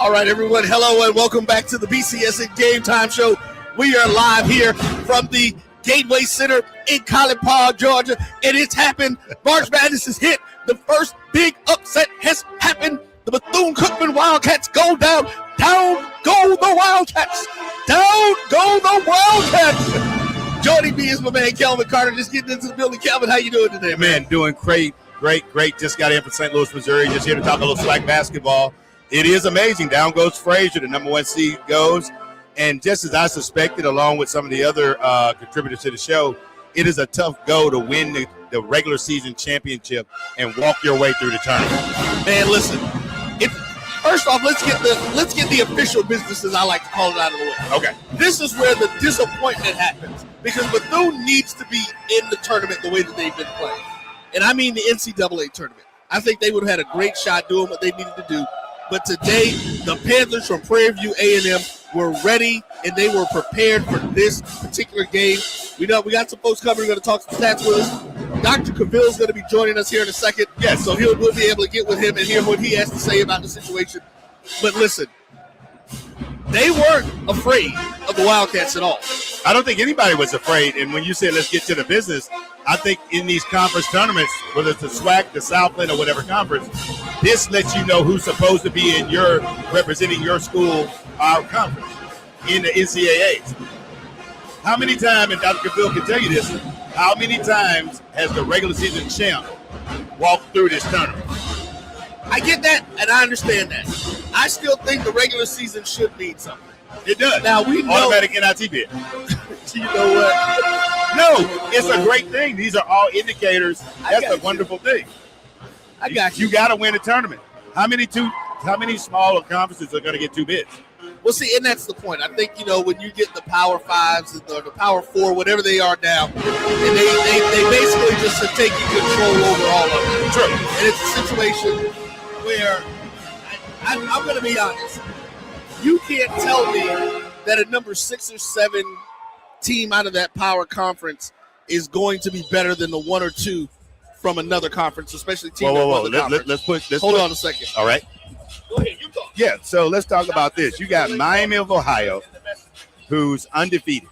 All right, everyone. Hello and welcome back to the BCSN Game Time Show. We are live here from the Gateway Center in College Park, Georgia, and it's happened. March Madness is hit. The first big upset has happened. The Bethune-Cookman Wildcats go down. Down go the Wildcats. Down go the Wildcats. Joining me is my man, Kelvin Carter, just getting into the building. Kelvin, how you doing today, man? Doing great. Just got in from St. Louis, Missouri. Just here to talk a little SWAC basketball. It is amazing. Down goes Frazier, the number one seed goes. And just as I suspected, along with some of the other contributors to the show, it is a tough go to win the regular season championship and walk your way through the tournament. Man, listen. First off, let's get the official business, as I like to call it, out of the way. Okay. This is where the disappointment happens because Bethune needs to be in the tournament the way that they've been playing. And I mean the NCAA tournament. I think they would have had a great shot doing what they needed to do. But today, the Panthers from Prairie View A&M were ready, and they were prepared for this particular game. We got some folks coming. We're going to talk some stats with us. Dr. Cavill is going to be joining us here in a second. Yes. So we'll be able to get with him and hear what he has to say about the situation. But listen, they weren't afraid of the Wildcats at all. I don't think anybody was afraid. And when you say let's get to the business, I think in these conference tournaments, whether it's the SWAC, the Southland, or whatever conference, this lets you know who's supposed to be representing your school, our conference, in the NCAAs. How many times, and Dr. Cavill can tell you this, how many times has the regular season champ walked through this tournament? I get that, and I understand that. I still think the regular season should mean something. It does. Now, we know. Automatic NIT bid. You know what? No, it's a great thing. These are all indicators. That's a wonderful thing. I got you. You got to win a tournament. How many smaller conferences are going to get 2 bids? Well, see, and that's the point. I think, when you get the Power Fives and the Power Four, whatever they are now, and they basically just are taking control over all of it. True. And it's a situation where I'm going to be honest. You can't tell me that a number 6 or 7 team out of that power conference is going to be better than the 1 or 2 from another conference, especially team that won the conference. Hold on a second. All right. Go ahead, you talk. Yeah, so let's talk about this. You got Miami of Ohio, who's undefeated,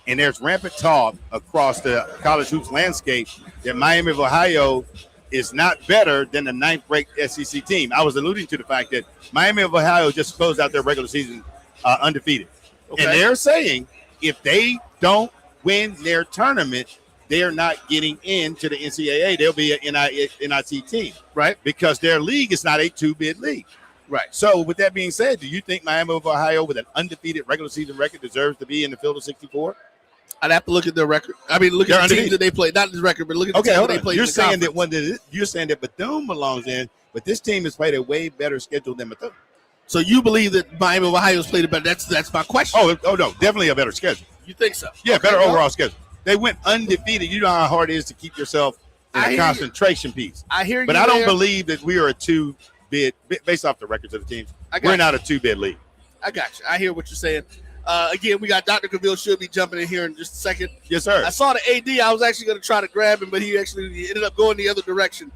and there's rampant talk across the college hoops landscape that Miami of Ohio is not better than the 9th-ranked SEC team. I was alluding to the fact that Miami of Ohio just closed out their regular season undefeated. Okay. And they're saying if they don't win their tournament, they're not getting into the NCAA. They'll be an NIT team, right? Because their league is not a 2-bid league. Right. So with that being said, do you think Miami of Ohio with an undefeated regular season record deserves to be in the field of 64? I'd have to look at their record. I mean, look at the teams that they play. Not the record, but look at the teams that they play. You're saying that Bethune belongs in, but this team has played a way better schedule than Bethune. So you believe that Miami of Ohio has played a better? That's my question. Oh no, definitely a better schedule. You think so? Yeah, better overall schedule. They went undefeated. You know how hard it is to keep yourself in a concentration piece. I hear you. But I don't believe that we are a 2-bid based off the records of the teams. We're not a 2-bid league. I got you. I hear what you're saying. Again, we got Dr. Cavill should be jumping in here in just a second. Yes, sir. I saw the AD. I was actually going to try to grab him, but he ended up going the other direction.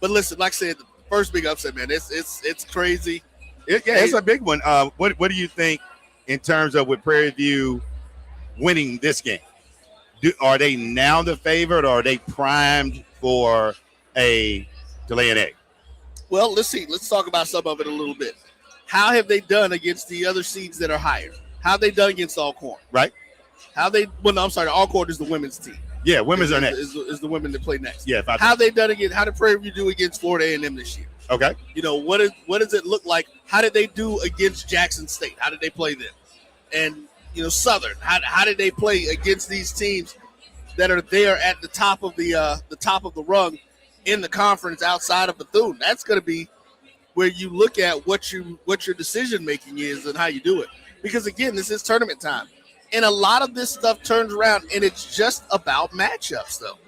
But listen, like I said, the first big upset, man. It's crazy. It's a big one. What do you think in terms of with Prairie View winning this game? Are they now the favorite, or are they primed for a delay an egg? Well, let's see. Let's talk about some of it a little bit. How have they done against the other seeds that are higher? How have they done against Alcorn? Right. Alcorn is the women's team. Yeah, women's are next. Is the women that play next. Yeah. How have they done against? How did Prairie View do against Florida A&M this year? Okay. What does it look like? How did they do against Jackson State? How did they play them? And Southern. How did they play against these teams that are there at the top of the rung in the conference outside of Bethune? That's going to be where you look at what your decision making is and how you do it. Because again, this is tournament time, and a lot of this stuff turns around, and it's just about matchups, though.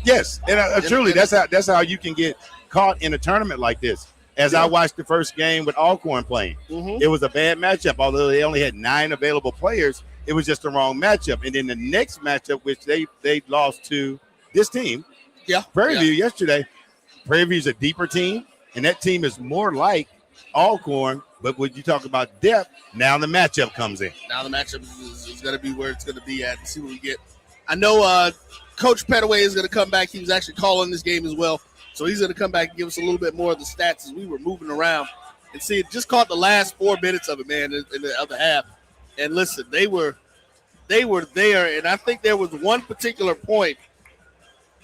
Yes, and truly, that's how you can get caught in a tournament like this. As I watched the first game with Alcorn playing, it was a bad matchup. Although they only had 9 available players, it was just the wrong matchup. And then the next matchup, which they lost to this team, Prairie View yesterday. Prairie View is a deeper team, and that team is more like Alcorn But when you talk about depth, now the matchup comes in. Now the matchup is going to be where it's going to be at and see what we get. I know Coach Petaway is going to come back. He was actually calling this game as well. So he's going to come back and give us a little bit more of the stats as we were moving around. And see, it just caught the last 4 minutes of it, man, in the other half. And listen, they were there. And I think there was one particular point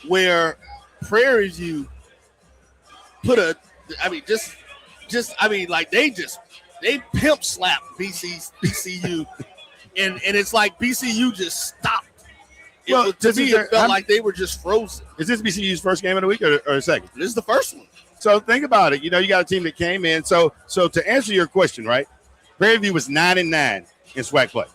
where Prairie View put they pimp slapped BCU. and it's like BCU just stopped. To me, it felt like they were just frozen. Is this BCU's first game of the week or second? This is the first one. So think about it. You got a team that came in. So to answer your question, right? Prairie View was 9-9 in SWAC play.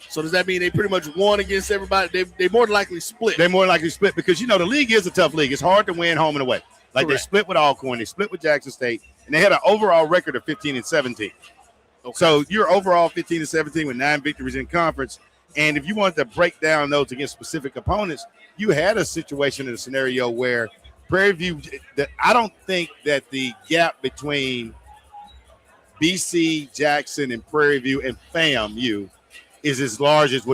So does that mean they pretty much won against everybody? They more than likely split. They more than likely split because the league is a tough league. It's hard to win home and away. Like Correct. They split with Alcorn, they split with Jackson State, and they had an overall record of 15-17. Okay. So you're overall 15-17 with 9 victories in conference. And if you wanted to break down those against specific opponents, you had a situation in a scenario where Prairie View, I don't think that the gap between BC, Jackson, and Prairie View and FAMU is as large as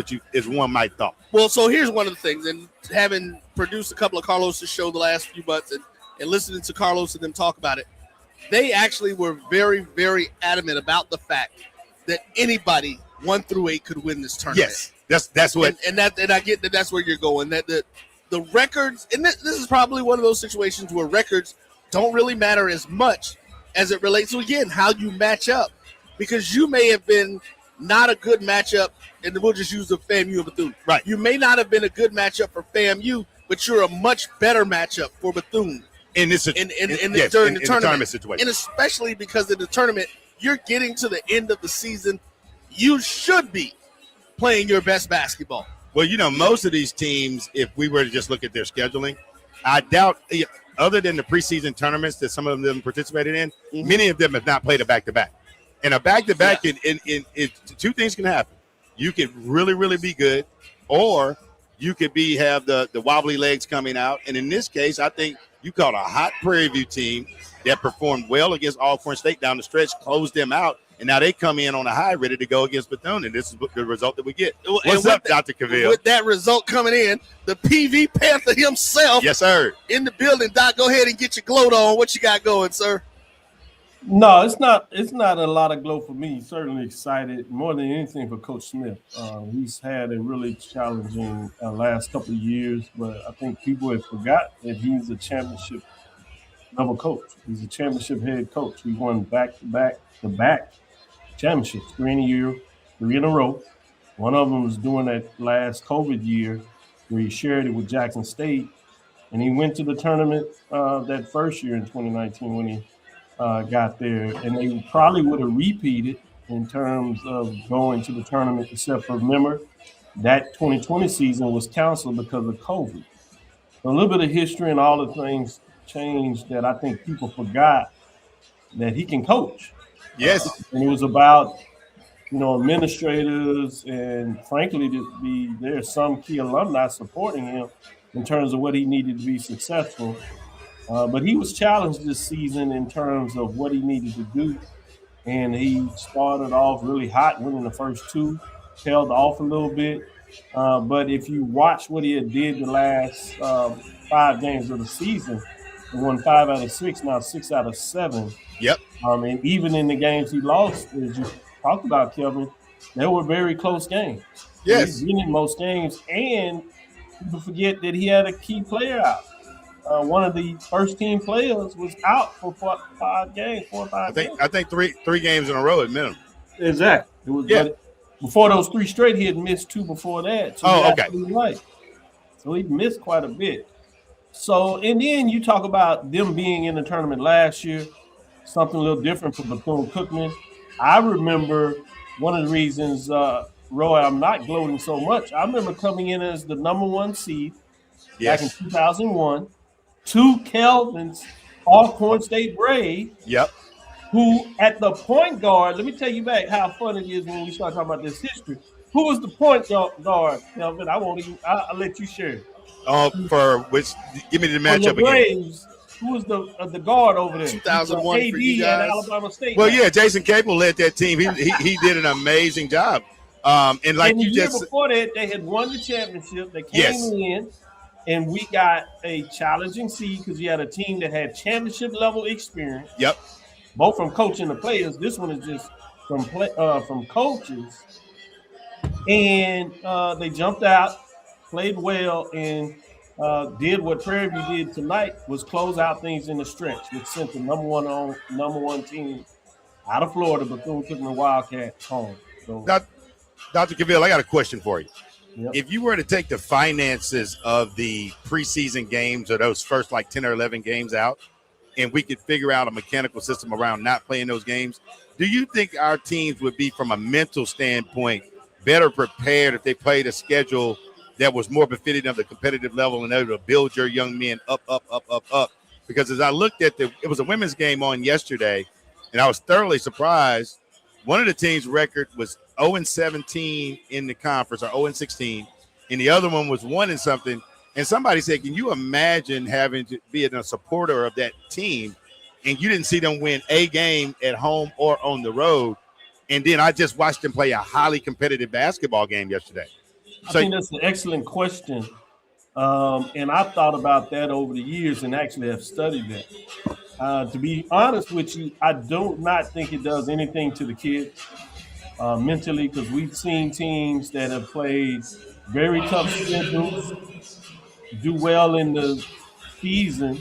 one might thought. Well, so here's one of the things, and having produced a couple of Carlos' show the last few months and listening to Carlos and them talk about it, they actually were very, very adamant about the fact that anybody 1 through 8 could win this tournament. Yes, that's what. And I get that that's where you're going. That the records, and this is probably one of those situations where records don't really matter as much as it relates to, again, how you match up. Because you may have been not a good matchup, and we'll just use the FAMU and Bethune. Right. You may not have been a good matchup for FAMU, but you're a much better matchup for Bethune during the tournament situation. And especially because in the tournament, you're getting to the end of the season. You should be playing your best basketball. Well, most of these teams, if we were to just look at their scheduling, I doubt, other than the preseason tournaments that some of them participated in, many of them have not played a back-to-back. And a back-to-back, two things can happen. You could really, really be good, or you could have the wobbly legs coming out. And in this case, I think you caught a hot Prairie View team that performed well against Alcorn State down the stretch, closed them out, and now they come in on a high, ready to go against Bethune, and this is the result that we get. What's up, Dr. Cavill? With that result coming in, the PV Panther himself, yes, sir, in the building. Doc, go ahead and get your gloat on. What you got going, sir? No, it's not a lot of glow for me. Certainly excited more than anything for Coach Smith. He's had a really challenging last couple of years, but I think people have forgot that he's a championship level coach. He's a championship head coach. He won back championships, 3 in a year, 3 in a row. One of them was during that last COVID year where he shared it with Jackson State, and he went to the tournament that first year in 2019 when he got there, and they probably would have repeated in terms of going to the tournament, except for, remember, that 2020 season was canceled because of COVID. So a little bit of history and all the things changed that I think people forgot that he can coach. Yes. And it was about, administrators and, frankly, there's some key alumni supporting him in terms of what he needed to be successful. But he was challenged this season in terms of what he needed to do. And he started off really hot, winning the first 2, tailed off a little bit. But if you watch what he did the last 5 games of the season, he won 5 out of 6, now 6 out of 7. Yep. And even in the games he lost, as you talked about, Kelvin, they were very close games. Yes. He's winning most games, and people forget that he had a key player out. One of the first-team players was out for 4 or 5 games. I think three games in a row at minimum. Exactly. It was, before those 3 straight, he had missed 2 before that. So okay. Right. So he missed quite a bit. So, and then you talk about them being in the tournament last year, something a little different for Bethune-Cookman. I remember one of the reasons, Roy, I'm not gloating so much. I remember coming in as the number 1 seed back in 2001. 2 Kelvins, Alcorn State Brave. Yep. Who at the point guard, let me tell you back how fun it is when we start talking about this history. Who was the point guard, Kelvin? I'll let you share. For which? Give me the matchup again. Who was the guard over there? 2001 AD for you at guys. Alabama State. Well, yeah, Jason Cable led that team. He did an amazing job. And like And the you year just before that, they had won the championship. They came Yes. in, and we got a challenging seed because you had a team that had championship level experience, Yep. both from coaching the players. This one is just from coaches, and they jumped out, played well, and did what Prairie View did tonight was close out things in the stretch, which sent the number one team out of Florida, Bethune-Cookman Wildcats home. So, Dr. Cavill, I got a question for you. yep. If you were to take the finances of the preseason games or those first like 10 or 11 games out, and we could figure out a mechanical system around not playing those games, do you think our teams would be, from a mental standpoint, better prepared if they played a schedule that was more befitting of the competitive level and able to build your young men up? Because as I looked at it was a women's game on yesterday, and I was thoroughly surprised. One of the team's record was 0-17 in the conference, or 0-16, and the other one was 1-something. And somebody said, can you imagine having to be a supporter of that team, and you didn't see them win a game at home or on the road? And then I just watched them play a highly competitive basketball game yesterday. I think that's an excellent question. And I've thought about that over the years and actually have studied that. To be honest with you, I do not think it does anything to the kids mentally, because we've seen teams that have played very tough schedules do well in the season,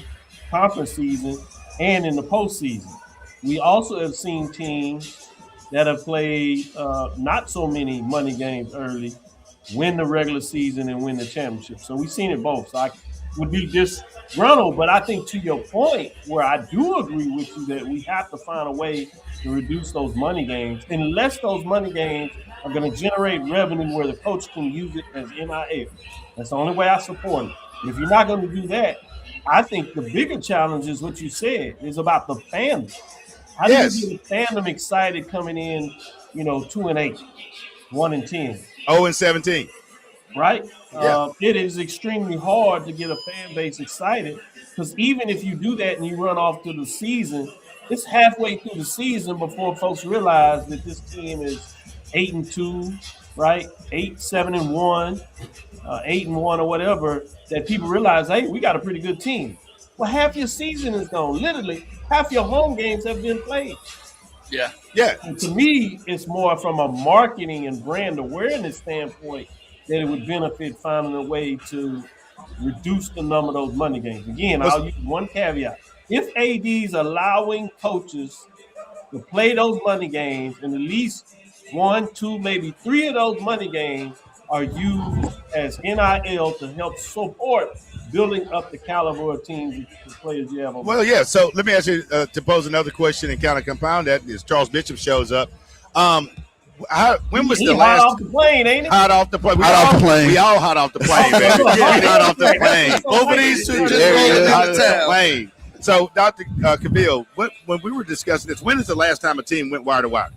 conference season, and in the postseason. We also have seen teams that have played not so many money games early, win the regular season and win the championship. So we've seen it both. So I would be disgruntled, but I think to your point, where I do agree with you that we have to find a way to reduce those money games, unless those money games are going to generate revenue where the coach can use it as NIL. That's the only way I support it. And if you're not going to do that, I think the bigger challenge is what you said, is about the fandom. How do you get the fandom excited coming in, 2-8, 1-10? 0-17. Right? Yeah. It is extremely hard to get a fan base excited, because even if you do that and you run off to the season, it's halfway through the season before folks realize that this team is 8-2, right? 7-1, 8-1 or whatever, that people realize, hey, we got a pretty good team. Well, half your season is gone. Literally, half your home games have been played. Yeah. And to me, it's more from a marketing and brand awareness standpoint that it would benefit finding a way to reduce the number of those money games. Again, I'll use one caveat. If AD's allowing coaches to play those money games, and at least 1, 2, maybe 3 of those money games are used as NIL to help support building up the caliber of teams and the players you have on. Well, yeah. So let me ask you to pose another question and kind of compound that as Charles Bishop shows up. When was the last? Hot off the plane, ain't it? Hot off the plane. We all hot off the plane, man. Hot off the plane. Both of these two just There rolled it is, into hot the off the town. plane. So, Dr. Cavill, when we were discussing this, when is the last time a team went wire to wire,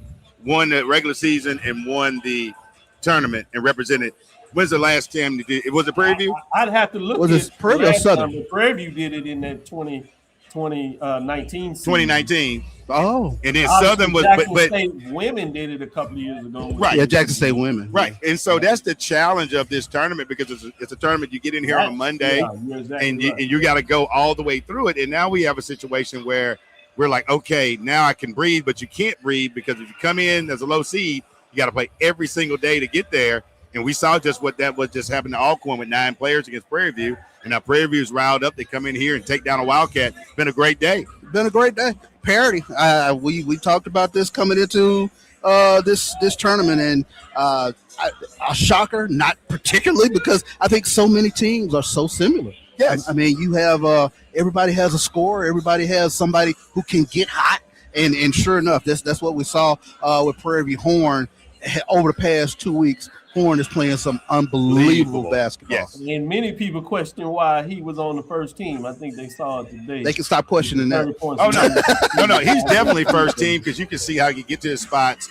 won the regular season and won the tournament and represented? When's the last time they did it? Was it Prairie View? I'd have to look. Was at it Prairie or last Southern? time, but Prairie View did it in that 2019 season. 2019. Oh, And then Obviously, Southern was, Jackson but State women did it a couple of years ago. Right. yeah, Jackson State women. right. And so that's the challenge of this tournament, because it's a tournament you get in here on a Monday. Yeah, you're exactly and right. you got to go all the way through it. And now we have a situation where we're like, okay, now I can breathe, but you can't breathe, because if you come in as a low seed, you got to play every single day to get there. And we saw just what just happened to Alcorn with 9 players against Prairie View. And now Prairie View is riled up. They come in here and take down a Wildcat. It's been a great day. Been a great day. Parity. We talked about this coming into this tournament, and a shocker, not particularly, because I think so many teams are so similar. Yes. I mean, you have everybody has a scorer, everybody has somebody who can get hot, and sure enough, that's what we saw with Prairie View. Horn over the past 2 weeks. Horn is playing some unbelievable basketball. Yes. And many people question why he was on the first team. I think they saw it today. They can stop questioning that. 30 points. Oh, no. He's definitely first team, because you can see how he get to his spots.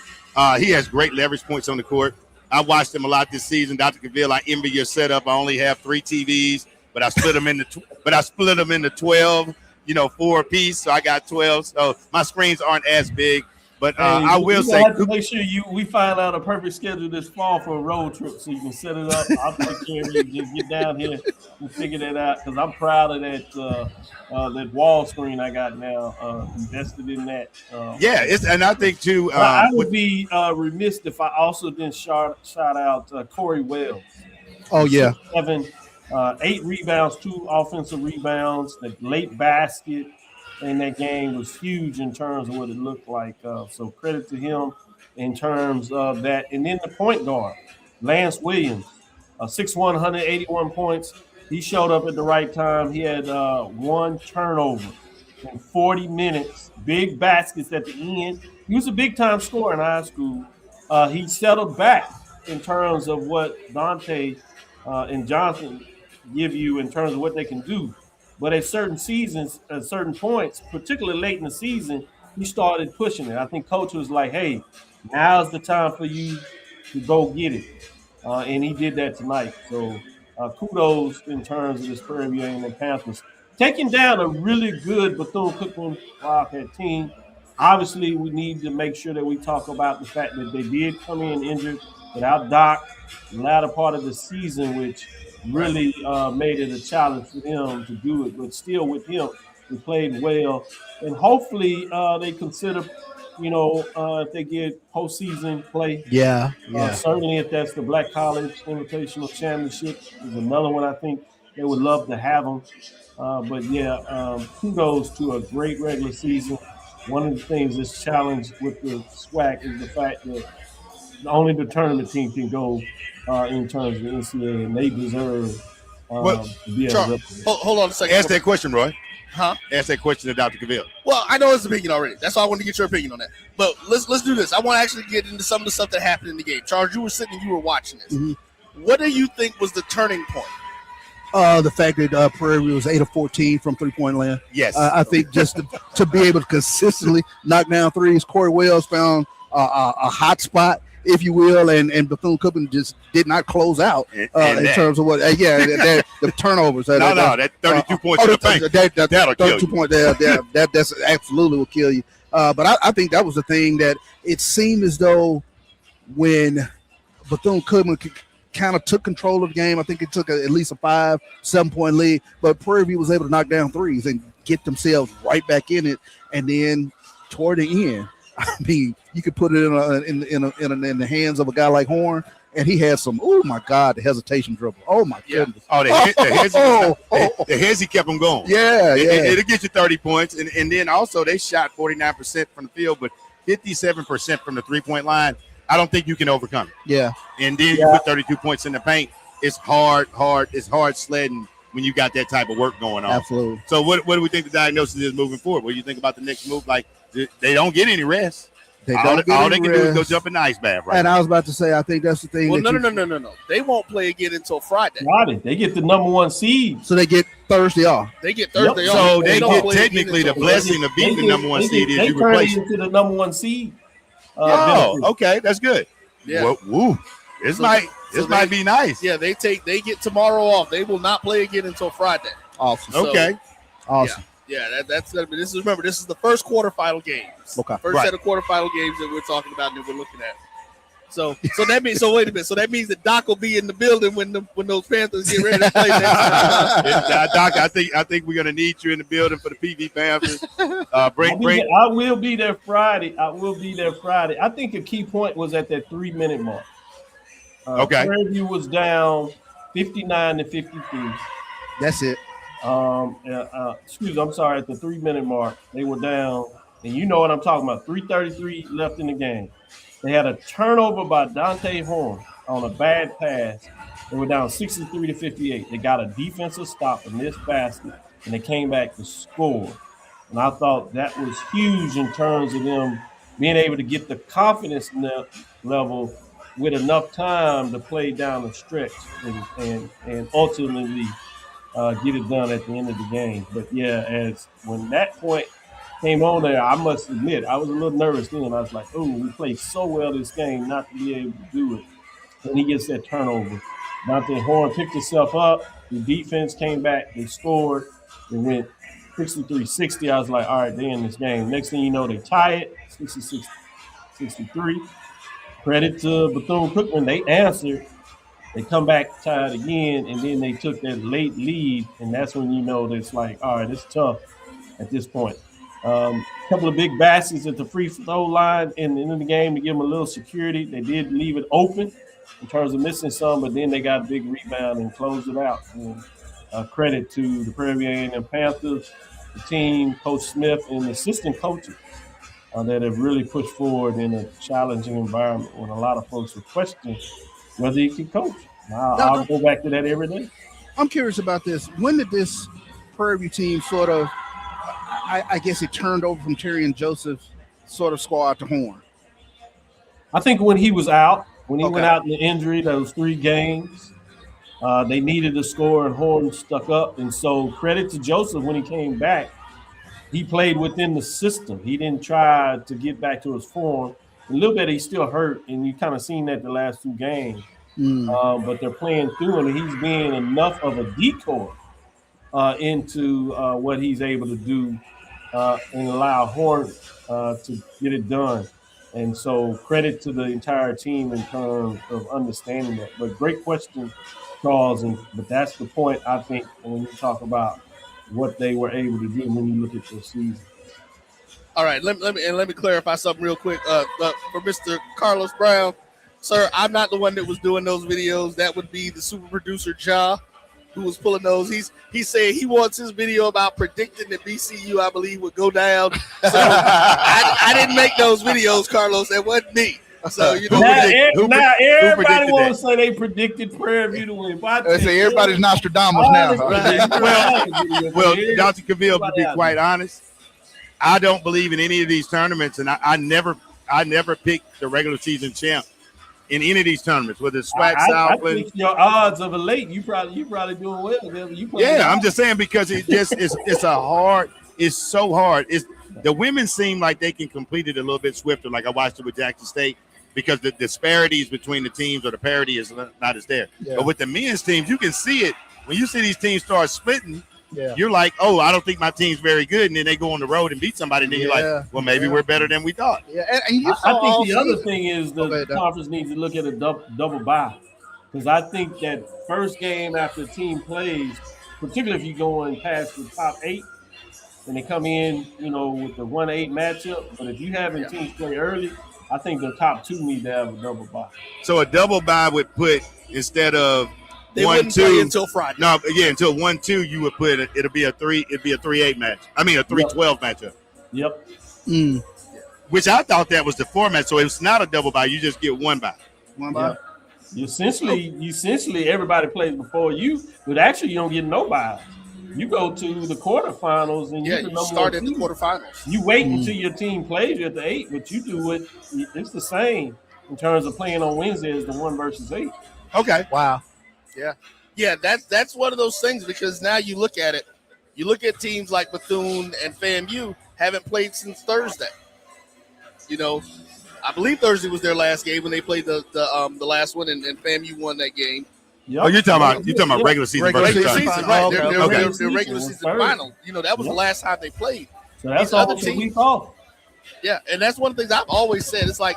He has great leverage points on the court. I watched him a lot this season. Dr. Cavill, I envy your setup. I only have 3 TVs, but I split them into 12. 4 apiece, so I got 12. So my screens aren't as big. But Hey, I will say, have to make sure we find out a perfect schedule this fall for a road trip so you can set it up. I'll take care of you. Just get down here and figure that out because I'm proud of that wall screen I got now. Invested in that. and I think too. I would be remiss if I also didn't shout out Corey Wells. Oh yeah, 8 rebounds, 2 offensive rebounds. The late basket in that game was huge in terms of what it looked like. So credit to him in terms of that. And then the point guard, Lance Williams, 6'1", 181 points. He showed up at the right time. He had 1 turnover in 40 minutes, big baskets at the end. He was a big-time scorer in high school. He settled back in terms of what Dante and Johnson give you in terms of what they can do. But at certain seasons, at certain points, particularly late in the season, he started pushing it. I think coach was like, hey, now's the time for you to go get it. And he did that tonight. So kudos in terms of this Prairie View and Panthers. Taking down a really good Bethune-Cookman Wildcat team. Obviously, we need to make sure that we talk about the fact that they did come in injured without Doc the latter part of the season, which really made it a challenge for him to do it. But still, with him, he played well. And hopefully they consider, if they get postseason play. yeah. Certainly if that's the Black College Invitational Championship is another one I think they would love to have them. Kudos to a great regular season. One of the things that's challenged with the SWAC is the fact that only the tournament team can go in terms of the NCAA, and they deserve to be able to. Hold on a second. Ask that question, Roy. Huh? Ask that question to Dr. Cavill. Well, I know his opinion already. That's why I wanted to get your opinion on that. But let's do this. I want to actually get into some of the stuff that happened in the game. Charles, you were sitting and you were watching this. Mm-hmm. What do you think was the turning point? The fact that Prairie View was 8 of 14 from 3-point land. Yes. I think just to be able to consistently knock down threes, Corey Wells found a hot spot, if you will, and Bethune-Cookman just did not close out in terms of what. The turnovers. That 32 points in the paint. That'll kill you. Points that's absolutely will kill you. But I think that was the thing that it seemed as though when Bethune-Cookman kind of took control of the game. I think it took at least a 5-7 point lead, but Prairie View was able to knock down threes and get themselves right back in it. And then toward the end, I mean, you could put it in the hands of a guy like Horn, and he had some. Oh my God, the hesitation dribble. Oh my goodness. Oh, the heads he kept them going. Yeah. It'll get you 30 points, and then also they shot 49% from the field, but 57% from the 3-point line. I don't think you can overcome it. Yeah. And then you put 32 points in the paint. It's hard. It's hard sledding when you got that type of work going on. Absolutely. So what do we think the diagnosis is moving forward? What do you think about the next move? Like, they don't get any rest. All they can do is go jump in the ice bath, right? And I was about to say, I think that's the thing. Well, no. They won't play again until Friday. They get the number 1 seed. So they get Thursday off. They get Thursday off. So they get technically the blessing of beating the number 1 seed is you replace it to the number 1 seed. Okay, that's good. Yeah. Well, woo. This might be nice. Yeah, they get tomorrow off. They will not play again until Friday. Awesome. Okay. Awesome. Yeah, that's this is the first quarterfinal games. Okay. First set of quarterfinal games that we're talking about and that we're looking at. So that means wait a minute. So that means that Doc will be in the building when those Panthers get ready to play next time. Doc, I think we're gonna need you in the building for the PV Panthers. I will be there Friday. I think a key point was at that 3-minute mark. Okay. Prairie View was down 59-53. That's it. I'm sorry, at the 3-minute mark, they were down, and you know what I'm talking about. 3:33 left in the game. They had a turnover by Dante Horn on a bad pass. They were down 63-58. They got a defensive stop in this basket, and they came back to score. And I thought that was huge in terms of them being able to get the confidence level with enough time to play down the stretch and ultimately get it done at the end of the game. But as when that point came on there, I must admit, I was a little nervous then. I was like, oh, we played so well this game not to be able to do it. And he gets that turnover. Dante Horn picked himself up. The defense came back. They scored. They went 63-60. I was like, all right, they're in this game. Next thing you know, they tie it, 66-63. Credit to Bethune-Cookman. They answered. They come back tied again, and then they took that late lead, and that's when you know that it's like, all right, it's tough at this point. A couple of big baskets at the free throw line in the game to give them a little security. They did leave it open in terms of missing some, but then they got a big rebound and closed it out. And, credit to the Prairie View A&M Panthers, the team, Coach Smith, and the assistant coaches that have really pushed forward in a challenging environment when a lot of folks were questioning whether he can coach. I'll go back to that every day. I'm curious about this. When did this Prairie View team sort of, I guess it turned over from Terry and Joseph sort of squad to Horn? I think when he was out, when he went out in the injury, those 3 games, they needed a score and Horn stuck up. And so credit to Joseph when he came back. He played within the system. He didn't try to get back to his form. A little bit he's still hurt, and you kind of seen that the last 2 games. But they're playing through, and he's being enough of a decoy into what he's able to do and allow Horn to get it done. And so credit to the entire team in terms of understanding that. But great question, Charles. But that's the point, I think, when you talk about what they were able to do when you look at their season. All right, let me clarify something real quick. For Mr. Carlos Brown, sir, I'm not the one that was doing those videos. That would be the super producer Ja, who was pulling those. He said he wants his video about predicting that BCU, I believe, would go down. So I didn't make those videos, Carlos. That wasn't me. So you know, now everybody wants to say they predicted Prairie View to win. They say everybody's Nostradamus now. Well, Dr. Cavill, to be quite honest, I don't believe in any of these tournaments, and I never picked the regular season champ in any of these tournaments, whether it's SWAC, I think your odds of a late, you probably doing well. I'm just saying because it just it's so hard. The women seem like they can complete it a little bit swifter. Like I watched it with Jackson State because the disparities between the teams or the parity is not as there. Yeah. But with the men's teams, you can see it when you see these teams start splitting. Yeah. You're like, oh, I don't think my team's very good, and then they go on the road and beat somebody, and then you're like, well, maybe we're better than we thought. Yeah, and I think the other thing is the conference needs to look at a double bye, because I think that first game after the team plays, particularly if you're going past the top 8, and they come in, with the 1-8 matchup. But if you having teams play early, I think the top 2 need to have a double bye. So a double bye would put instead of they 1-2 until Friday. No, until 1-2 you would put it'll be a 3-8 match. I mean a 3-12 matchup. Yep. Which I thought that was the format. So it's not a double bye. You just get one bye. One bye. You essentially everybody plays before you, but actually you don't get no byes. You go to the quarterfinals and you start at the quarterfinals. You wait until your team plays you at the 8, but you do it. It's the same in terms of playing on Wednesday as the 1 versus 8. Okay. Wow. Yeah. That's one of those things because now you look at it. You look at teams like Bethune and FAMU haven't played since Thursday. I believe Thursday was their last game when they played the last one, and FAMU won that game. Yep. Oh, you're talking about regular season. Regular season, right? Their regular season final. That was the last time they played. So that's all the week off. Yeah, and that's one of the things I've always said. It's like,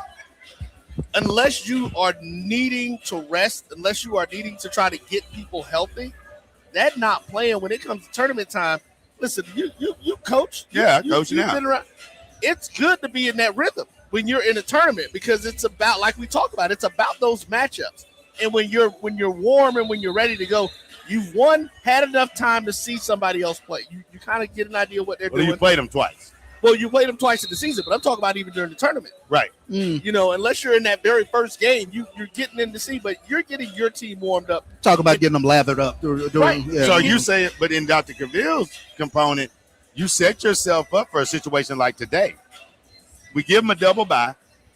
unless you are needing to rest, unless you are needing to try to get people healthy, that not playing when it comes to tournament time. Listen, you coach. Coach now. Been around. It's good to be in that rhythm when you're in a tournament because it's about, like we talk about, it's about those matchups. And when you're warm and when you're ready to go, you've had enough time to see somebody else play. You kind of get an idea of what they're doing. You played them twice. Well, you played them twice in the season, but I'm talking about even during the tournament. Right. Unless you're in that very first game, you're getting in to see, but you're getting your team warmed up. Talk about getting them lathered up. Right. Yeah. So you say it, but in Dr. Cavill's component, you set yourself up for a situation like today. We give them a double bye,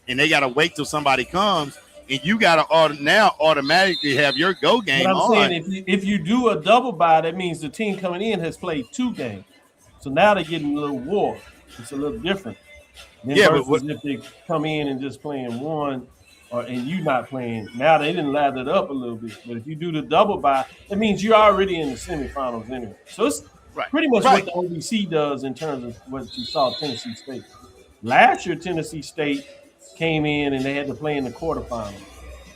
and they got to wait till somebody comes. And you got to now automatically have your go game on. But I'm saying if you do a double bye, that means the team coming in has played 2 games. So now they're getting a little war. It's a little different. But if they come in and just playing 1, and you not playing, now they didn't lather it up a little bit. But if you do the double bye, that means you're already in the semifinals anyway. So Pretty much Right. what the OVC does in terms of what you saw Tennessee State. Last year, Tennessee State came in and they had to play in the quarterfinals.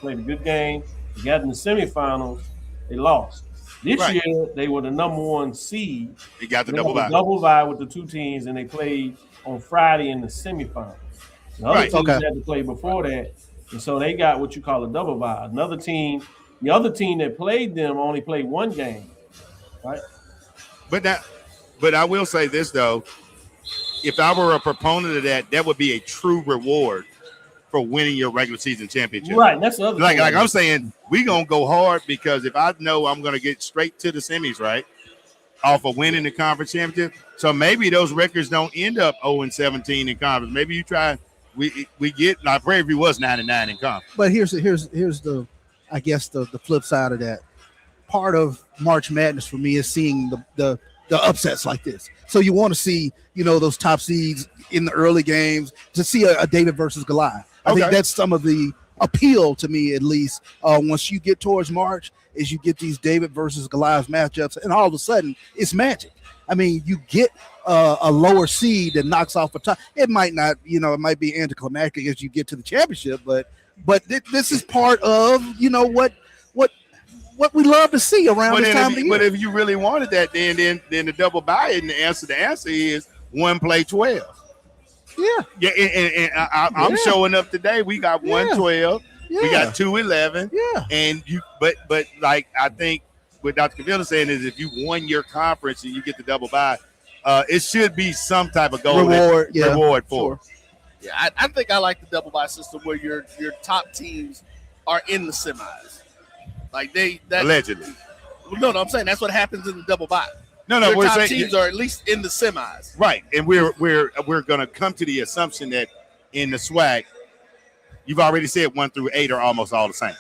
Played a good game. They got in the semifinals. They lost. This Right. year, they were the number 1 seed. He got the They double had a bye. double bye with the 2 teams, and they played on Friday in the semifinals. The other Right. teams Okay. had to play before that, and so they got what you call a double bye. The other team that played them only played 1 game, right? But I will say this though, if I were a proponent of that, that would be a true reward for winning your regular season championship. Right. That's the other Like thing. I'm saying, we gonna go hard because if I know I'm gonna get straight to the semis, right, off of winning the conference championship, so maybe those records don't end up 0-17 in conference. Maybe you try. We get like Prairie View was 9-9 in conference. But here's the I guess the flip side of that. Part of March Madness for me is seeing the upsets like this. So you want to see, those top seeds in the early games to see a David versus Goliath. I think that's some of the appeal to me, at least. Once you get towards March, is you get these David versus Goliath matchups, and all of a sudden it's magic. I mean, you get a lower seed that knocks off a top. It might not, it might be anticlimactic as you get to the championship, but this is part of, what we love to see around this time of the year. But if you really wanted that, then the double bye, and the answer is 1 play 12. Yeah. And I'm showing up today. We got 1-12. Yeah. We got 2-11. Yeah. And but like I think what Dr. Cavilla saying is if you won your conference and you get the double bye, it should be some type of goal reward for. Sure. Yeah, I think I like the double bye system where your top teams are in the semis. Like Allegedly. No, I'm saying that's what happens in the double bye. No, Your we're top saying teams are at least in the semis. right, and we're going to come to the assumption that in the SWAC, you've already said 1 through 8 are almost all the same.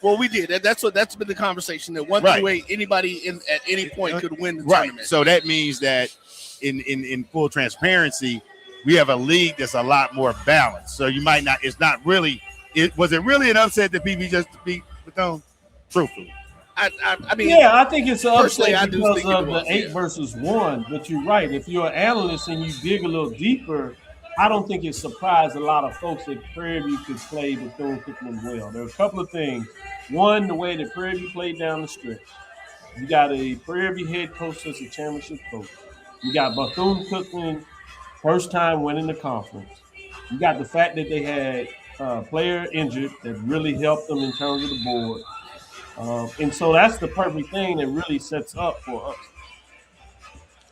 Well, we did. That's been the conversation. That 1 through 8, anybody at any point could win the tournament. So that means that in full transparency, we have a league that's a lot more balanced. So you might not. It's not really. Was it really an upset that PV just beat Bethune? Truthfully. I mean, I think it's an personally, upset I do because think of it the was, 8 versus 1. But you're right. If you're an analyst and you dig a little deeper, I don't think it surprised a lot of folks that Prairie View could play Bethune-Cookman well. There are a couple of things. One, the way that Prairie View played down the stretch. You got a Prairie View head coach that's a championship coach. You got Bethune-Cookman first time winning the conference. You got the fact that they had a player injured that really helped them in terms of the board. And so that's the perfect thing that really sets up for us.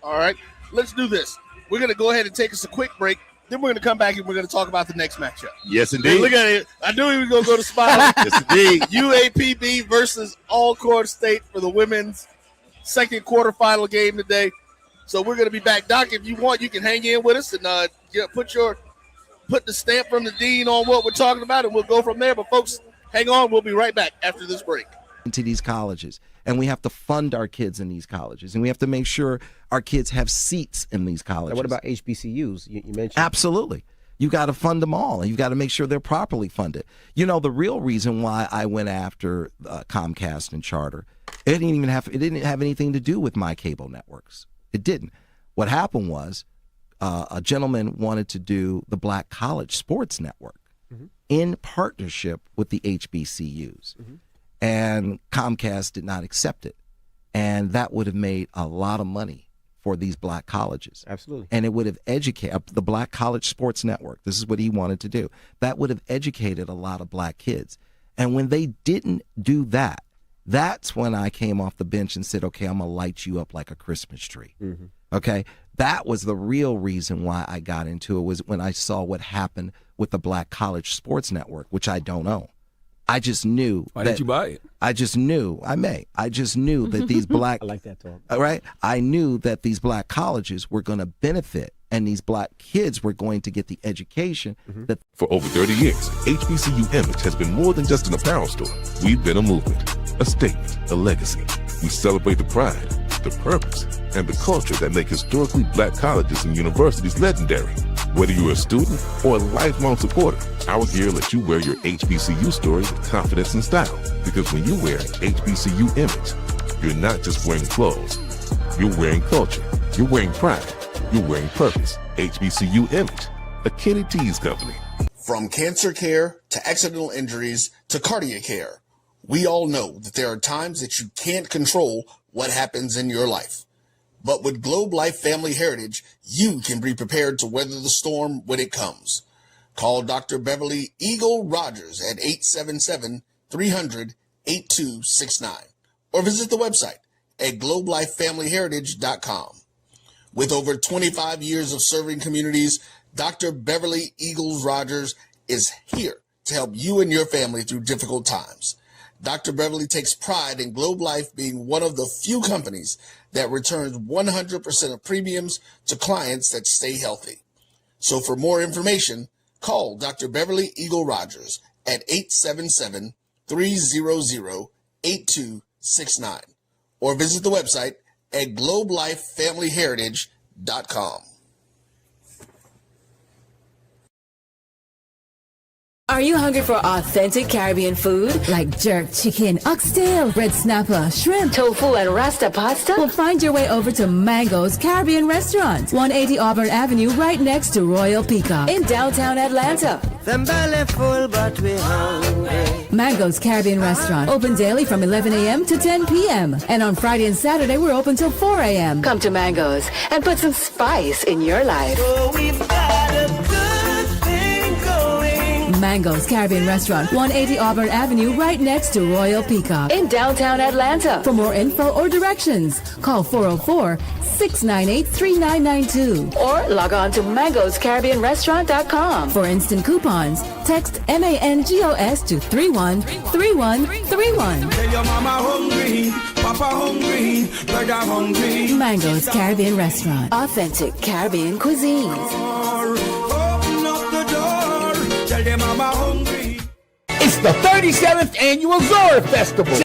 all right, let's do this. We're going to go ahead and take us a quick break. Then we're going to come back and we're going to talk about the next matchup. Yes, Hey, indeed. look at it. I knew he was going to go to Smiley. Yes, indeed. UAPB versus Alcorn State for the women's second quarterfinal game today. So we're going to be back. Doc, if you want, you can hang in with us and put the stamp from the dean on what we're talking about, and we'll go from there. But folks, hang on. We'll be right back after this break. Into these colleges, and we have to fund our kids in these colleges, and we have to make sure our kids have seats in these colleges. Now, what about HBCUs? You mentioned Absolutely. You got to fund them all, and you've got to make sure they're properly funded. The real reason why I went after Comcast and Charter, it didn't have anything to do with my cable networks. It didn't. What happened was a gentleman wanted to do the Black College Sports Network in partnership with the HBCUs. And Comcast did not accept it. And that would have made a lot of money for these black colleges. Absolutely. And it would have educated the Black College Sports Network. This is what he wanted to do. That would have educated a lot of black kids. And when they didn't do that, that's when I came off the bench and said, okay, I'm going to light you up like a Christmas tree. Okay? That was the real reason why I got into it, was when I saw what happened with the Black College Sports Network, which I don't own. I just knew. Why didn't you buy it? I just knew. I just knew that these black. I like that talk. Right? I knew that these black colleges were going to benefit, and these black kids were going to get the education that. For over 30 years, HBCU Image has been more than just an apparel store. We've been a movement, a statement, a legacy. We celebrate the pride, the purpose, and the culture that make historically black colleges and universities legendary. Whether you're a student or a lifelong supporter, our gear lets you wear your HBCU story with confidence and style. Because when you wear HBCU Image, you're not just wearing clothes, You're wearing culture. You're wearing pride. You're wearing purpose. HBCU Image, a Kenny T's company. From cancer care to accidental injuries to cardiac care, we all know that there are times that you can't control what happens in your life. But with Globe Life Family Heritage, you can be prepared to weather the storm when it comes. Call Dr. Beverly Eagle Rogers at 877-300-8269 or visit the website at globelifefamilyheritage.com. With over 25 years of serving communities, Dr. Beverly Eagles Rogers is here to help you and your family through difficult times. Dr. Beverly takes pride in Globe Life being one of the few companies that returns 100% of premiums to clients that stay healthy. So for more information, call Dr. Beverly Eagle Rogers at 877-300-8269 or visit the website at globelifefamilyheritage.com. Are you hungry for authentic Caribbean food like jerk chicken, oxtail, red snapper, shrimp, tofu, and rasta pasta? Well, find your way over to Mango's Caribbean Restaurant, 180 Auburn Avenue, right next to Royal Peacock in downtown Atlanta. Them belly full, but we hungry. Mango's Caribbean Restaurant, open daily from 11 a.m. to 10 p.m. And on Friday and Saturday, we're open till 4 a.m. Come to Mango's and put some spice in your life. So we've got a good thing going. Mango's Caribbean Restaurant, 180 Auburn Avenue, right next to Royal Peacock in downtown Atlanta. For more info or directions, call 404-698-3992 or log on to mangoscaribbeanrestaurant.com. For instant coupons, text MANGOS to 313131. Tell your mama hungry, papa hungry, brother hungry. Mango's Caribbean Restaurant, authentic Caribbean cuisines. Open up the door, tell them mama hungry. It's the 37th annual Zora Festival.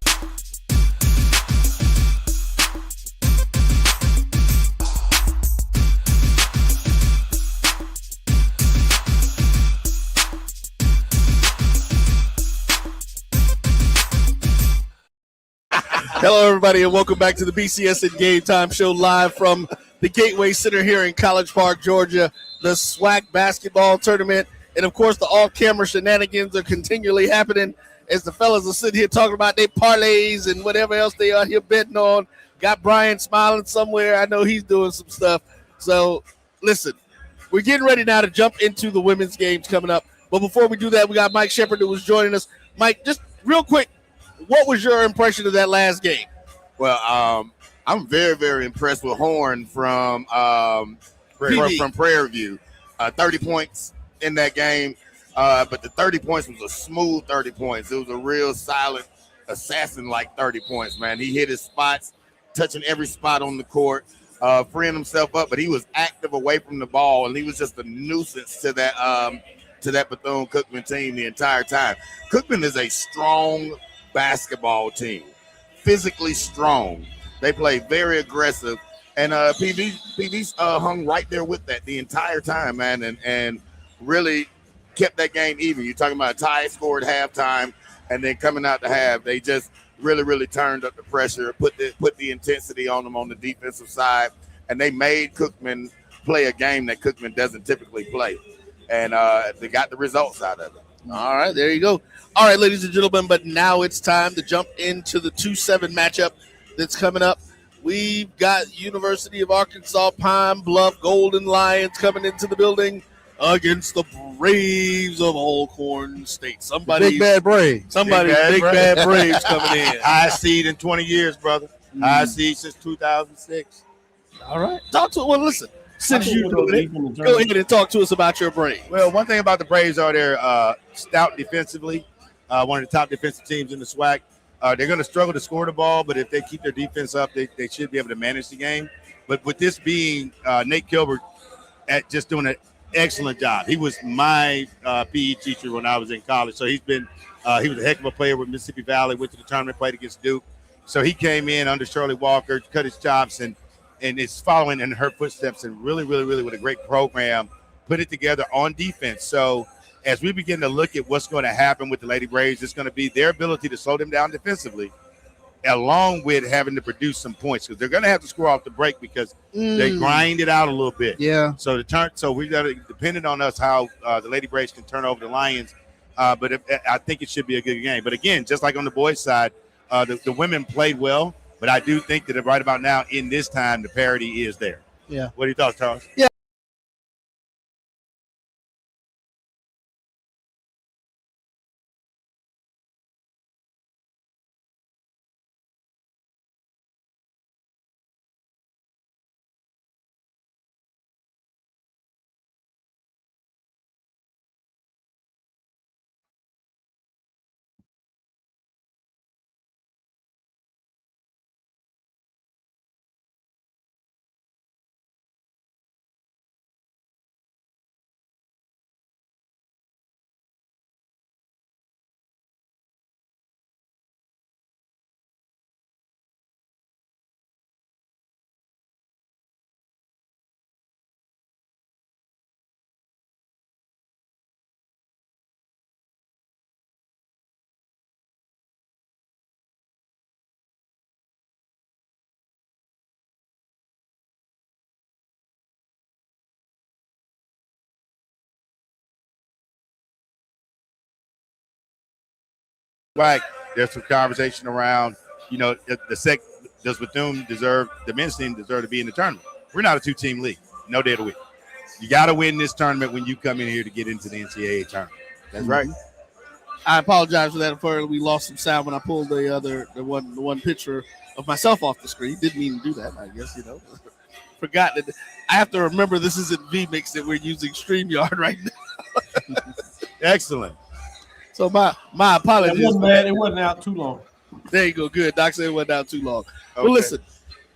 Hello, everybody, and welcome back to the BCSN Game Time Show live from the Gateway Center here in College Park, Georgia. The SWAC basketball tournament and, of course, the all-camera shenanigans are continually happening as the fellas are sitting here talking about their parlays and whatever else they are here betting on. Got Brian smiling somewhere. I know he's doing some stuff. So, listen, we're getting ready now to jump into the women's games coming up. But before we do that, we got Mike Shepard who was joining us. Mike, just real quick, what was your impression of that last game? Well, I'm very, very impressed with Horn from Prairie View. 30 points in that game, but the 30 points was a smooth 30 points. It was a real silent assassin-like 30 points, man. He hit his spots, touching every spot on the court, freeing himself up, but he was active away from the ball, and he was just a nuisance to that Bethune-Cookman team the entire time. Cookman is a strong basketball team, physically strong. They play very aggressive, and PV's hung right there with that the entire time, man, and really kept that game even. You're talking about a tie score at halftime, and then coming out to half, they just really, really turned up the pressure, put the intensity on them on the defensive side, and they made Cookman play a game that Cookman doesn't typically play, and they got the results out of it. All right, there you go. All right, ladies and gentlemen, but now it's time to jump into the 2-7 matchup that's coming up. We've got University of Arkansas Pine Bluff Golden Lions coming into the building against the Braves of Alcorn State. Big bad Braves. Big bad Braves coming in. High seed in 20 years, brother. High seed since 2006. All right. Talk to well, listen. Since you do it, go ahead and talk to us about your Braves. Well, one thing about the Braves are they're stout defensively, one of the top defensive teams in the SWAC. They're going to struggle to score the ball, but if they keep their defense up, they should be able to manage the game. But with this being Nate Kilbert at just doing an excellent job. He was my PE teacher when I was in college, so he was a heck of a player with Mississippi Valley, went to the tournament, played against Duke. So he came in under Shirley Walker, cut his chops, and is following in her footsteps and really, really, really with a great program, put it together on defense. So as we begin to look at what's going to happen with the Lady Braves, it's going to be their ability to slow them down defensively along with having to produce some points because they're going to have to score off the break because they grind it out a little bit. Yeah. So we got to dependent on us how the Lady Braves can turn over the Lions. But I think it should be a good game. But again, just like on the boys' side, the women played well. But I do think that right about now, in this time, the parity is there. Yeah. What are your thoughts, Charles? Yeah. Like there's some conversation around, does Bethune deserve, the men's team deserve to be in the tournament? We're not a 2-team league. No day of the week. You got to win this tournament when you come in here to get into the NCAA tournament. That's right. I apologize for that. Apparently, we lost some sound when I pulled the one picture of myself off the screen. Didn't mean to do that. I guess forgot that. I have to remember this isn't VMix that we're using StreamYard right now. Excellent. So my apologies. It wasn't out too long. There you go. Good. Doc said it wasn't out too long. Okay. Well, listen.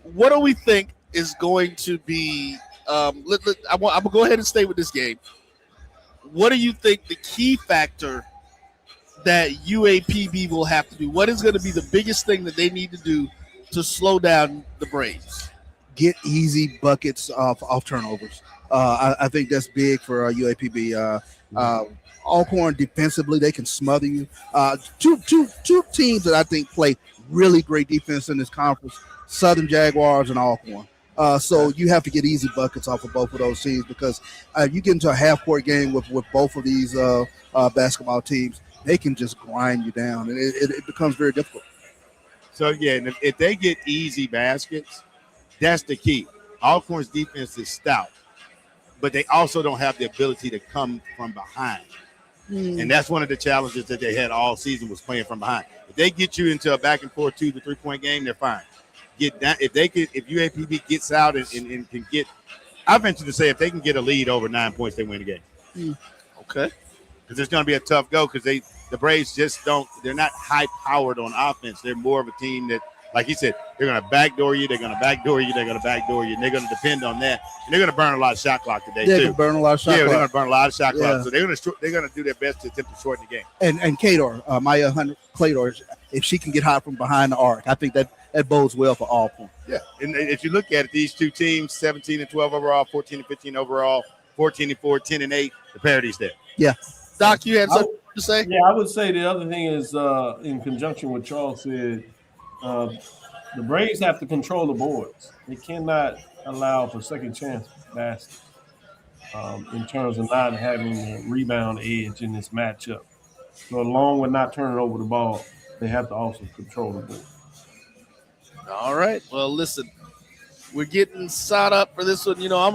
What do we think is going to be? I'm gonna go ahead and stay with this game. What do you think the key factor that UAPB will have to do? What is going to be the biggest thing that they need to do to slow down the Braves? Get easy buckets off turnovers. I think that's big for UAPB. Alcorn defensively, they can smother you. Two teams that I think play really great defense in this conference: Southern Jaguars and Alcorn. So you have to get easy buckets off of both of those teams because you get into a half-court game with both of these basketball teams, they can just grind you down, and it becomes very difficult. So, yeah, and if they get easy baskets, that's the key. Alcorn's defense is stout, but they also don't have the ability to come from behind. And that's one of the challenges that they had all season was playing from behind. If they get you into a back and forth 2 to 3 point game, they're fine. Get that if UAPB gets out and can get, I venture to say if they can get a lead over 9 points, they win the game. Okay. Because it's going to be a tough go because the Braves just they're not high powered on offense. They're more of a team that, like he said, they're going to backdoor you, they're going to backdoor you, they're going to backdoor you, and they're going to depend on that. And they're going to burn a lot of shot clock today, They're too. going to burn a lot of shot clock. Yeah, they're going to burn a lot of shot clock. So they're going to do their best to attempt to shorten the game. And Kador, Maya Clador, if she can get hot from behind the arc, I think that bodes well for Alcorn. Yeah, and if you look at it, these two teams, 17-12 overall, 14-15 overall, 14-4, 10-8, the parity's there. Yeah. Doc, you had something to say? Yeah, I would say the other thing is in conjunction with Charles said, the Braves have to control the boards. They cannot allow for second chance baskets in terms of not having a rebound edge in this matchup. So along with not turning over the ball, they have to also control the board. All right. Well, listen, we're getting set up for this one. I'm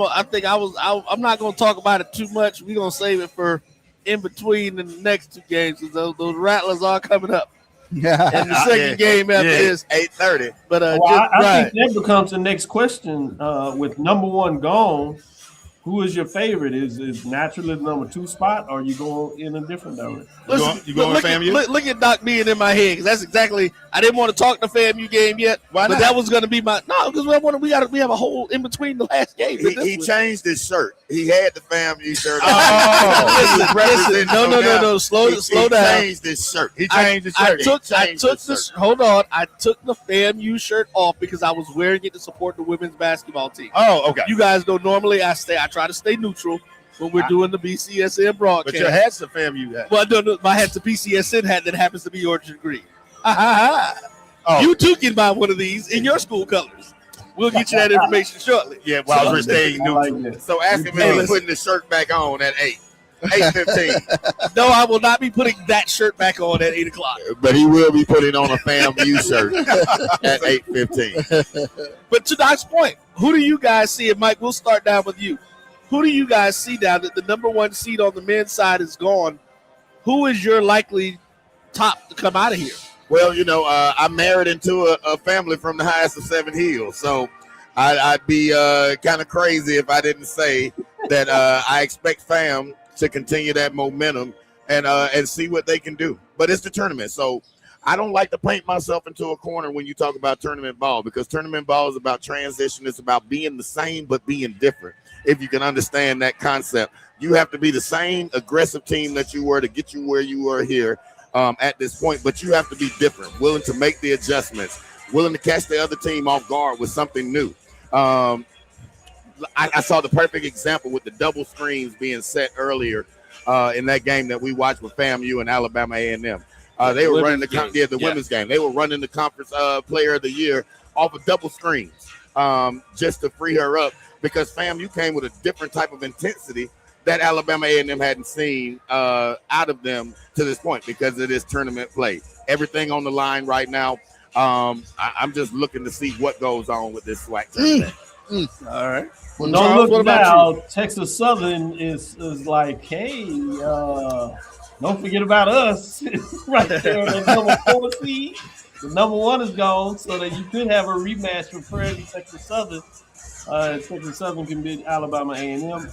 not going to talk about it too much. We're going to save it for in between the next two games because those Rattlers are coming up. And the second game after this 8:30. But I think that becomes the next question. With number one gone, who is your favorite? Is naturally the number 2 spot, or you go in a different direction? You going with FAMU? Look at Doc being in my head because that's exactly. I didn't want to talk the FAMU game yet, but that was going to be my because we have a whole in between the last game. He changed his shirt. He had the FAMU shirt. Listen, no. Slow down. He changed his shirt. He changed his shirt. Hold on. I took the FAMU shirt off because I was wearing it to support the women's basketball team. Oh, okay. You guys know normally I try to stay neutral when we're doing the BCSN broadcast. But your hat's a FAMU hat. Well, no, my hat's a BCSN hat that happens to be orange and green. Oh, You too can buy one of these in your school colors. We'll get you that information shortly. Yeah, well, I was staying neutral. Like So ask him if he's putting the shirt back on at 8:15. No, I will not be putting that shirt back on at 8 o'clock. But he will be putting on a FAMU shirt at 8:15. But to Doc's point, who do you guys see? And Mike, we'll start down with you. Who do you guys see now that the number one seed on the men's side is gone? Who is your likely top to come out of here? Well, I'm married into a family from the highest of Seven Hills, so I'd be kind of crazy if I didn't say that I expect FAM to continue that momentum and see what they can do. But it's the tournament, so I don't like to paint myself into a corner when you talk about tournament ball, because tournament ball is about transition. It's about being the same but being different. If you can understand that concept, you have to be the same aggressive team that you were to get you where you were here at this point, but you have to be different, willing to make the adjustments, willing to catch the other team off guard with something new. I saw the perfect example with the double screens being set earlier in that game that we watched with FAMU and Alabama A&M. They were running the women's game. They were running the conference player of the year off of double screens just to free her up, because FAMU came with a different type of intensity that Alabama A&M hadn't seen out of them to this point, because it is tournament play. Everything on the line right now. I'm just looking to see what goes on with this SWAC tournament. All right. Well, don't look now. Texas Southern is like, hey, don't forget about us right there on the number 4 seed. The number 1 is gone, so that you could have a rematch for Prairie Texas Southern. Texas Southern can beat Alabama A&M.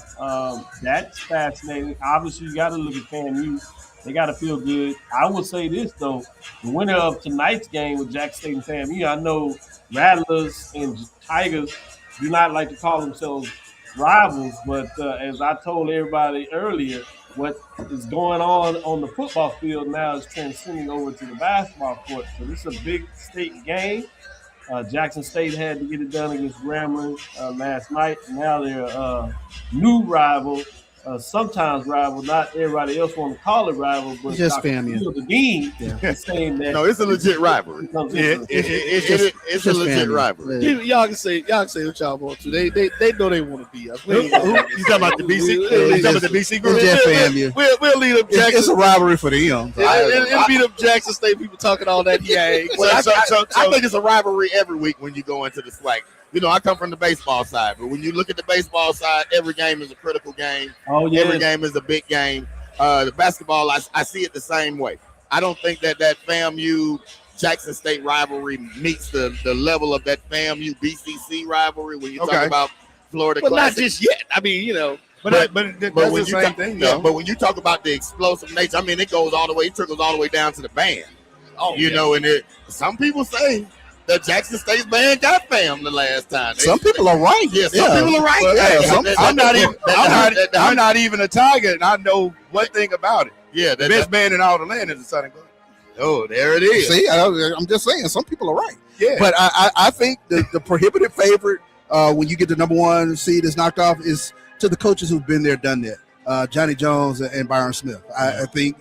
That's fascinating. Obviously, you got to look at FAMU. They got to feel good. I will say this, though. The winner of tonight's game with Jackson State and FAMU, I know Rattlers and Tigers do not like to call themselves rivals, but as I told everybody earlier, what is going on the football field now is transcending over to the basketball court. So this is a big state game. Jackson State had to get it done against Grambling last night. Now they're a new rival, sometimes rival. Not everybody else want to call it rival, but just FAMU. The dean is saying that. No, it's a legit rivalry. It's a legit rivalry. Y'all can say what y'all want to. They know they want to be us. You talking about the BC? You talking about the BC group? It's just FAMU. We'll lead up Jackson. It's a rivalry for them. It'll beat up Jackson State people talking all that. Yeah. I think it's a rivalry every week when you go into the SWAC. I come from the baseball side, but when you look at the baseball side, every game is a critical game. Oh, yeah. Every game is a big game. The basketball, I see it the same way. I don't think that FAMU Jackson State rivalry meets the level of that FAMU BCC rivalry when you talk about Florida But Classic. not just yet. I mean, But that's the same thing, though. But when you talk about the explosive nature, I mean, it trickles all the way down to the band. And some people say that Jackson State's band got FAM the last time. Some people are right. Yeah, some people are right. Well, I'm not even a Tiger, and I know one thing about it. Yeah, the best band in all the land is the Southern Guard. Oh, there it is. See, I'm just saying, some people are right. Yeah. But I think the prohibitive favorite when you get the number 1 seed is knocked off is to the coaches who've been there, done that. Johnny Jones and Byron Smith. I think,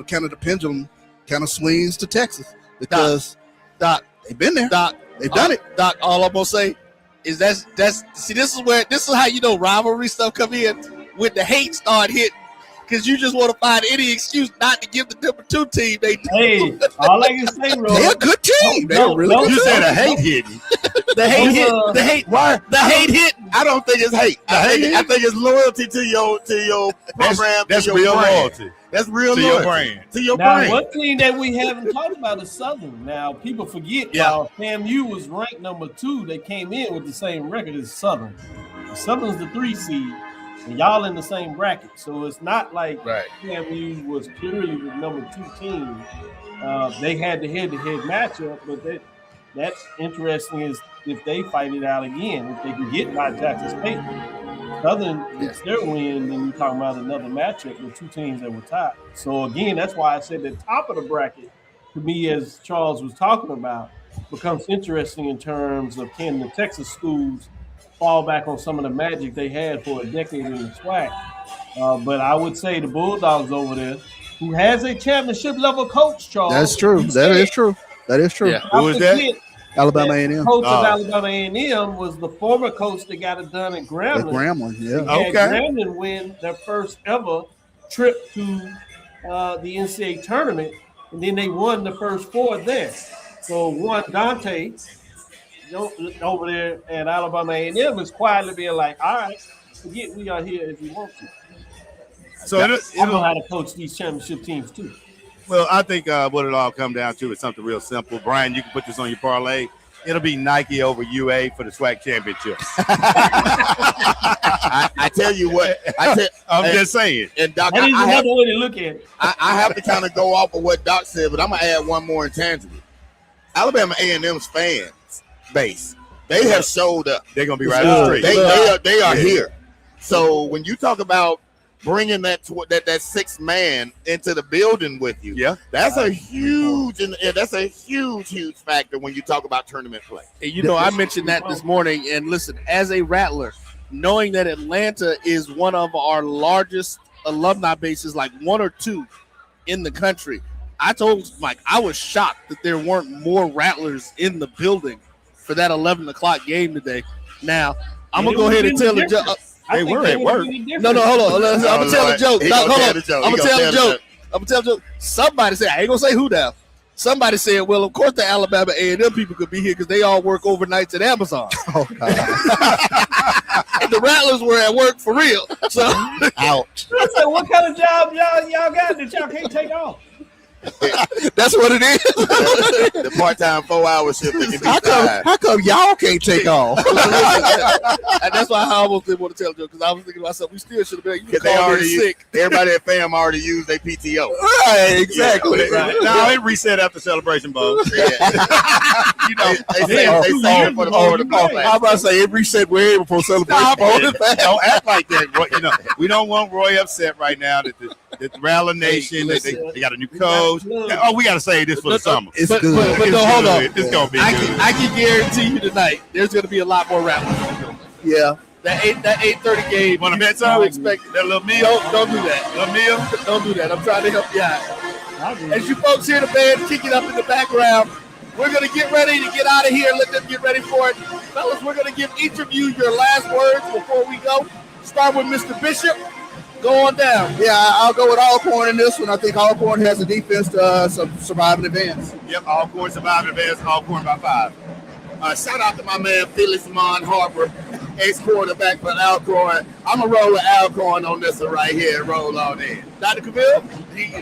kind of the pendulum kind of swings to Texas because Doc, they've been there. Doc, they've done it. Doc, all I'm gonna say is this is how rivalry stuff come in when the hate start hitting, because you just want to find any excuse not to give the number 2 team. Hey, all I can say, bro, they're a good team. They're really good. You said a hate hitting. The hate hitting. I don't think it's hate. I think it's loyalty to your program. That's to your real brand. loyalty. That's real to loyalty. your brand. To your now, brand. one thing that we haven't talked about is Southern. Now, people forget FAMU was ranked number 2. They came in with the same record as Southern. Southern's the 3 seed, and y'all in the same bracket. So it's not like FAMU was clearly the number 2 team. They had the head-to-head matchup, but that's interesting is if they fight it out again, if they can get by Jackson State. Southern gets their win, then you're talking about another matchup with 2 teams that were tied. So again, that's why I said the top of the bracket, to me, as Charles was talking about, becomes interesting in terms of can the Texas schools fall back on some of the magic they had for a decade in the SWAC. But I would say the Bulldogs over there, who has a championship level coach, Charles. That's true. That is true. That is true. Yeah. Who is that? Alabama A&M. Coach of Alabama A&M was the former coach that got it done at Grambling. Grambling, yeah. They had Grambling win their first ever trip to the NCAA tournament, and then they won the first 4 there. So one Dante over there at Alabama A&M is quietly being like, all right, forget we are here if you want to. So I know how to coach these championship teams too. Well, I think what it all come down to is something real simple. Brian, you can put this on your parlay. It'll be Nike over UA for the SWAC championship. I tell you what. I'm just saying. And Doc, that is another way to look at it. I have to kind of go off of what Doc said, but I'm gonna add one more intangible. Alabama A&M's fans base, they have showed up. They're gonna be right on the street. They are here. So when you talk about bringing that 6th man into the building with you, that's a huge factor when you talk about tournament play. And I mentioned that this morning. And listen, as a Rattler, knowing that Atlanta is one of our largest alumni bases, like 1 or 2 in the country, I told Mike I was shocked that there weren't more Rattlers in the building for that 11 o'clock game today. Now I'm gonna go ahead and tell the joke. They were at work. No, hold on. I'm gonna tell the joke. I'm gonna tell the joke. Somebody said, I ain't gonna say who now. Somebody said, well, of course the Alabama A&M people could be here because they all work overnights at Amazon. Oh, God. And the Rattlers were at work for real. So ouch. I said, what kind of job y'all got that y'all can't take off? That's what it is. The part-time 4-hour shift. How come y'all can't take off? And that's why I almost didn't want to tell the joke, because I was thinking to myself, we still should have been. You they already sick. Everybody at FAM already used their PTO. Right, exactly. Right. No, it reset after Celebration Bowl. They saw it for the Florida Ball. I'm about to say it reset way before Celebration Bowl. Don't act like that. We don't want Roy upset right now that the Rattler Nation, they got a new coach. Oh, we got to say this for the summer. But hold on. It's going to be good. I can guarantee you tonight, there's going to be a lot more Rattlers. Yeah. That 8:30 game. Want to bet so something? expect That little meal? Don't do that. Little meal? Don't do that. I'm trying to help you out. As you folks hear the band kicking up in the background, we're going to get ready to get out of here. Let them get ready for it. Fellas, we're going to give each of you your last words before we go. Start with Mr. Bishop. Go on down. Yeah, I'll go with Alcorn in this one. I think Alcorn has the defense to survive in advance. Yep, Alcorn survived in advance. Alcorn by 5. Shout out to my man Felix Mon Harper, ex-quarterback for Alcorn. I'm going to roll with Alcorn on this one right here and roll on in. Dr. Cavill?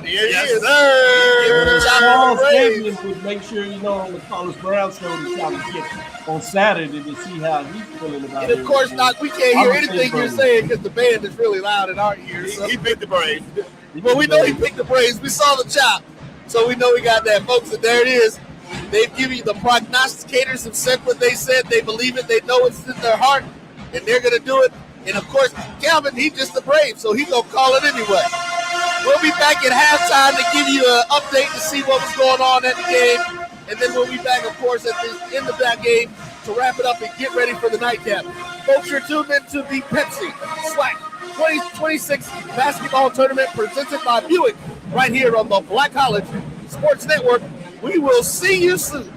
Yes, sir. Charles Davis would make sure on the Carlos Brown show to try to get on Saturday to see how he's feeling about it. And of course, Doc, we can't hear anything you're saying because the band is really loud in our ears. So. He picked the Braves. Well, we know he picked the Braves. We saw the chop. So we know we got that, folks. And there it is. They've given you the prognosticators have said what they said. They believe it. They know it's in their heart. And they're going to do it. And, of course, Calvin, he's just the Brave. So he's going to call it anyway. We'll be back at halftime to give you an update to see what was going on at the game. And then we'll be back, of course, at the end of that game to wrap it up and get ready for the nightcap. Folks, you're tuned into the Pepsi SWAC 2026 basketball tournament presented by Buick right here on the Black College Sports Network. We will see you soon.